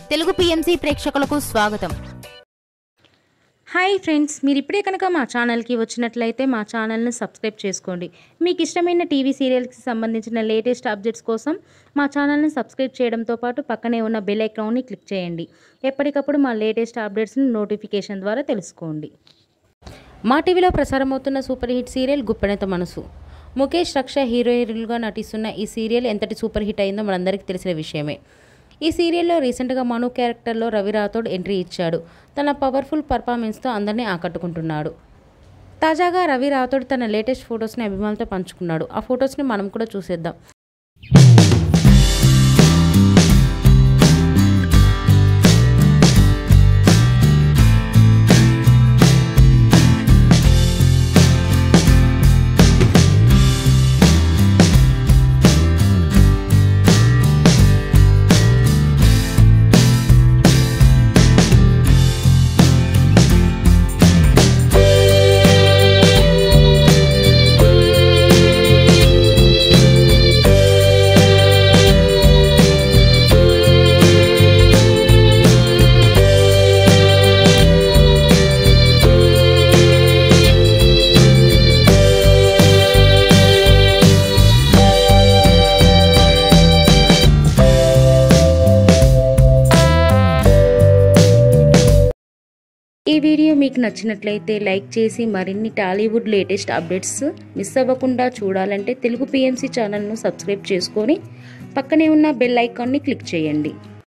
Telugu PMC ప్రేక్షకులకు స్వాగతం. Hi friends, మీరు ఇప్పుడే కనుక మా ఛానల్కి వచ్చినట్లయితే మా ఛానల్ని సబ్స్క్రైబ్ చేసుకోండి. మీకు ఇష్టమైన టీవీ సీరియల్స్కి సంబంధించిన లేటెస్ట్ అప్డేట్స్ కోసం మా ఛానల్ని సబ్స్క్రైబ్ చేయడంతో పాటు పక్కనే ఉన్న బెల్ ఐకాన్ని క్లిక్ చేయండి. ఎప్పటికప్పుడు మా లేటెస్ట్ అప్డేట్స్ని నోటిఫికేషన్ ద్వారా తెలుసుకోండి. మా టీవీలో ప్రసారమవుతున్న సూపర్ హిట్ సీరియల్ గుప్పెడంత మనసు. ముఖేష్, రక్ష హీరోయిన్లుగా నటిస్తున్న ఈ సీరియల్ ఎంతటి సూపర్ హిట్ అయిందో మనందరికీ తెలిసిన విషయమే. ఈ సీరియల్లో రీసెంట్గా మను క్యారెక్టర్లో రవి రాథోడ్ ఎంట్రీ ఇచ్చాడు. తన పవర్ఫుల్ పర్ఫార్మెన్స్తో అందరినీ ఆకట్టుకుంటున్నాడు. తాజాగా రవి రాథోడ్ తన లేటెస్ట్ ఫొటోస్ని అభిమానులతో పంచుకున్నాడు. ఆ ఫొటోస్ని మనం కూడా చూసేద్దాం. ఈ వీడియో మీకు నచ్చినట్లయితే లైక్ చేసి మరిన్ని టాలీవుడ్ లేటెస్ట్ అప్డేట్స్ మిస్ అవ్వకుండా చూడాలంటే తెలుగు పిఎంసి ఛానల్ను సబ్స్క్రైబ్ చేసుకొని పక్కనే ఉన్న బెల్ ఐకాన్ని క్లిక్ చేయండి.